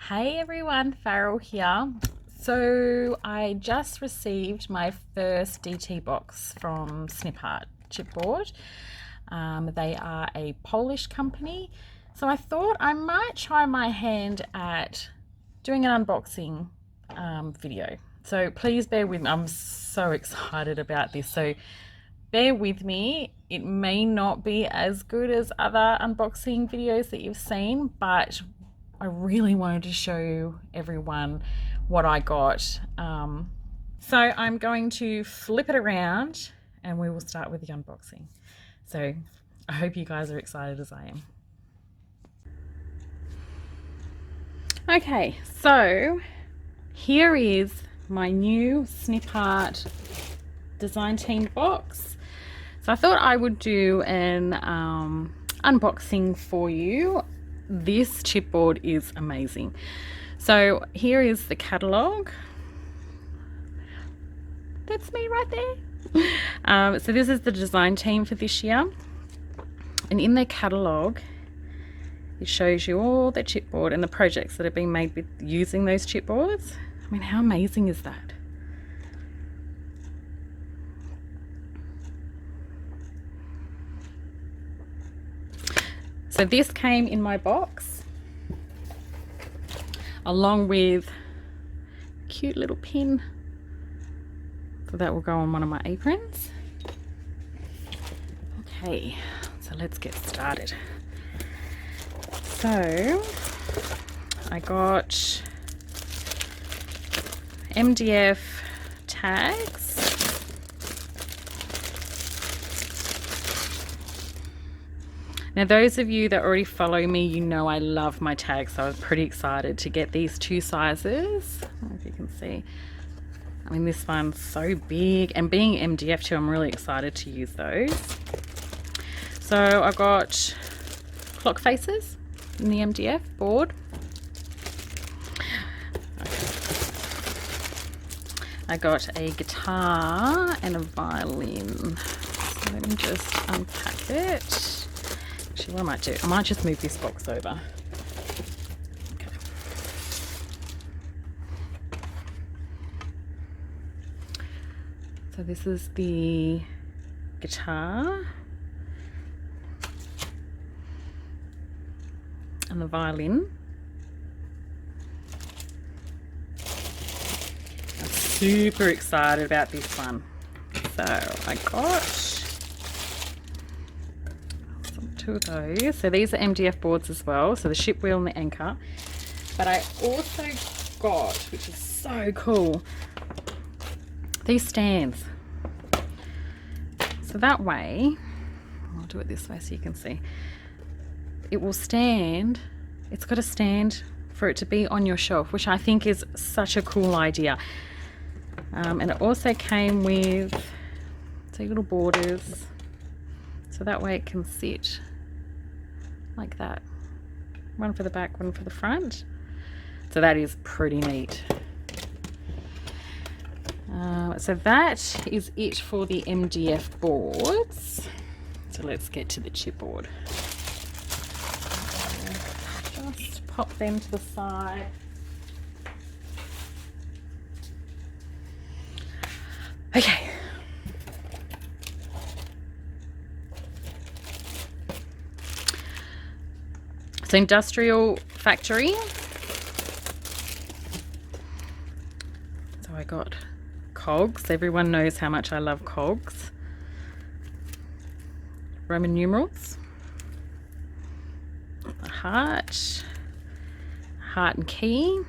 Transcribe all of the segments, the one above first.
Hey everyone, Farrel here. So I just received my first DT box from SnipArt chipboard. They are a Polish company, so I thought I might try my hand at doing an unboxing video. So please bear with me. I'm so excited about this. So bear with me. It may not be as good as other unboxing videos that you've seen, but I really wanted to show everyone what I got. So I'm going to flip it around and we will start with the unboxing. So I hope you guys are excited as I am. Okay, so here is my new SnipArt design team box. So I thought I would do an unboxing for you. This chipboard is amazing. So here is the catalogue. That's me right there. So this is the design team for this year. And in their catalogue, it shows you all the chipboard and the projects that have been made with using those chipboards. I mean, how amazing is that? So this came in my box along with a cute little pin. So that will go on one of my aprons. Okay, so let's get started. So I got MDF tags. Now those of you that already follow me, you know I love my tags, so I was pretty excited to get these two sizes. I don't know if you can see. I mean, this one's so big, and being MDF too, I'm really excited to use those. So I got clock faces in the MDF board. I got a guitar and a violin. So let me just unpack it. Actually, what I might do, I might just move this box over. Okay. So this is the guitar and the violin. I'm super excited about this one. So I got two of those. So these are MDF boards as well, so the ship wheel and the anchor. But I also got, which is so cool, these stands. So that way, I'll do it this way so you can see, it will stand. It's got a stand for it to be on your shelf, which I think is such a cool idea. And it also came with two little borders, so that way it can sit like that. One for the back, one for the front. So that is pretty neat. So that is it for the MDF boards. So let's get to the chipboard. Just pop them to the side. Okay. So industrial factory. So I got cogs. Everyone knows how much I love cogs. Roman numerals. A heart and key.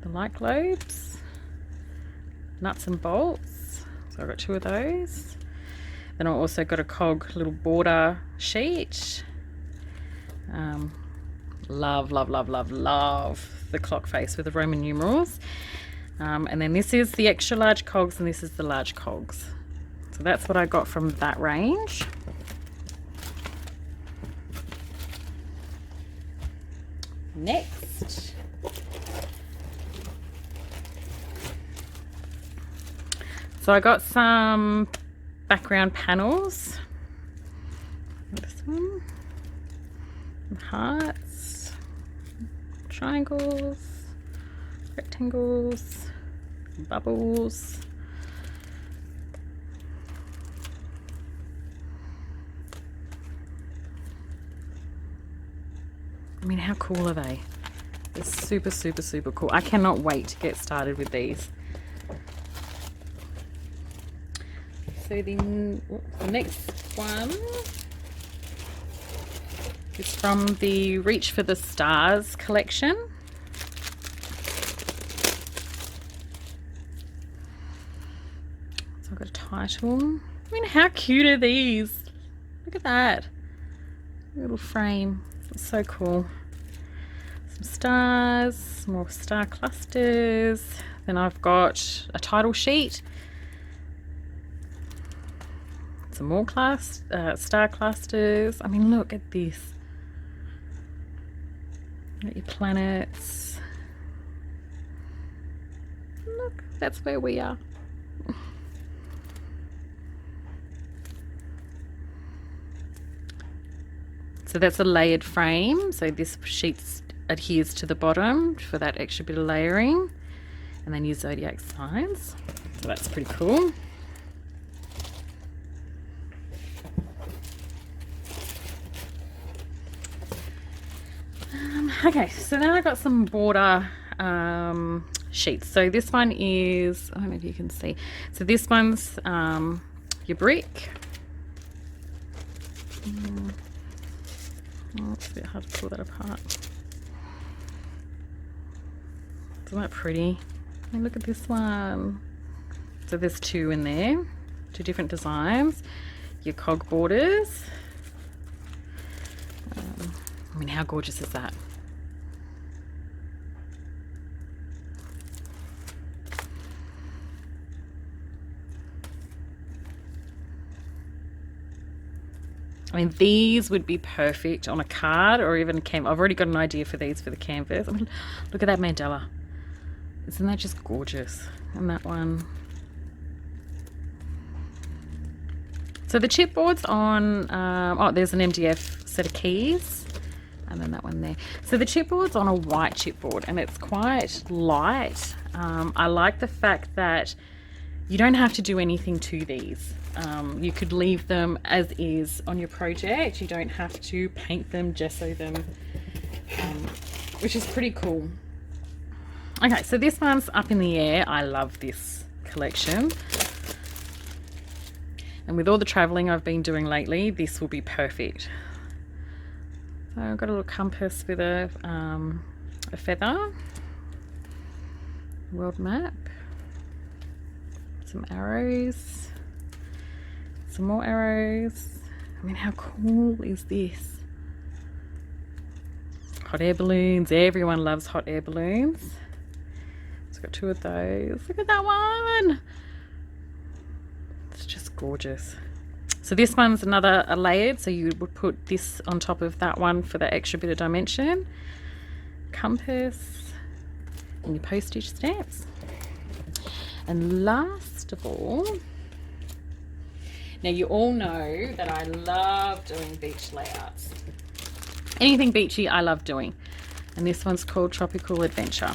The light globes. Nuts and bolts. So I got two of those. Then I also got a cog little border sheet. Love the clock face with the Roman numerals. And then this is the extra large cogs and this is the large cogs. So that's what I got from that range. Next, so I got some background panels. This one, hearts, triangles, rectangles, bubbles. I mean, how cool are they? They're super, super, super cool. I cannot wait to get started with these. So the next one is from the Reach for the Stars collection. So I've got a title. I mean, how cute are these? Look at that little frame. It's so cool. Some stars, more star clusters. Then I've got a title sheet. Some more star clusters. I mean, look at this. Got your planets. Look, that's where we are. So that's a layered frame. So this sheet adheres to the bottom for that extra bit of layering. And then your zodiac signs. So that's pretty cool. Okay, so now I've got some border sheets. So this one is, I don't know if you can see. So this one's your brick. Oh, it's a bit hard to pull that apart. Isn't that pretty? I mean, look at this one. So there's two in there, two different designs. Your cog borders. I mean, how gorgeous is that? I mean, these would be perfect on a card or even a canvas. I've already got an idea for these for the canvas. I mean, look at that mandala. Isn't that just gorgeous? And that one. So the chipboard's on, oh, there's an MDF set of keys. And then that one there. So the chipboard's on a white chipboard and it's quite light. I like the fact that you don't have to do anything to these. You could leave them as is on your project. You don't have to paint them, gesso them, which is pretty cool. Okay, so this one's up in the air. I love this collection. And with all the traveling I've been doing lately, this will be perfect. So I've got a little compass with a feather, world map, some arrows, some more arrows. I mean, how cool is this? Hot air balloons. Everyone loves hot air balloons. It's got two of those. Look at that one. It's just gorgeous. So this one's another layered, so you would put this on top of that one for the extra bit of dimension. Compass and your postage stamps. And last of all, now you all know that I love doing beach layouts. Anything beachy I love doing. And this one's called Tropical Adventure.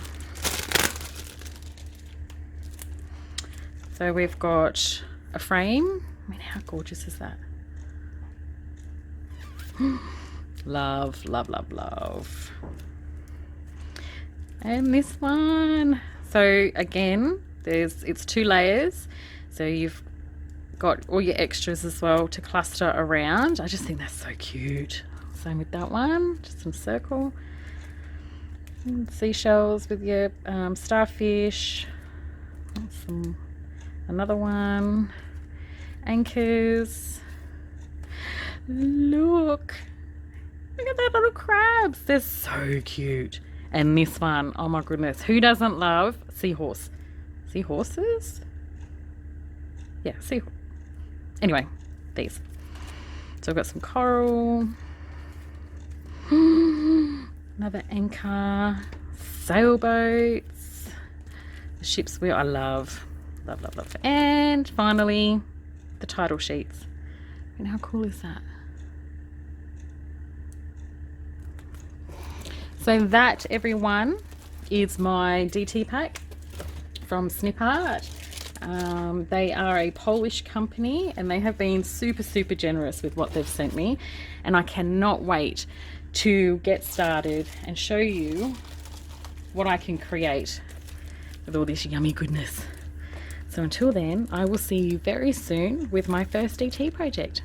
So we've got a frame. I mean, how gorgeous is that? Love, love, love, love. And this one. So again, it's two layers. So you've got all your extras as well to cluster around. I just think that's so cute. Same with that one. Just some circle. And seashells with your starfish. Another one. Anchors. Look at that little crabs. They're so cute. And this one, oh my goodness, who doesn't love seahorse? Seahorses? Yeah, seahorse. Anyway, these. So I've got some coral. Another anchor. Sailboats. The ship's wheel. I love. Love, love, love. And finally, the title sheets. And how cool is that? So that, everyone, is my DT pack from Snip Art. They are a Polish company and they have been super generous with what they've sent me, and I cannot wait to get started and show you what I can create with all this yummy goodness. So until then, I will see you very soon with my first DT project.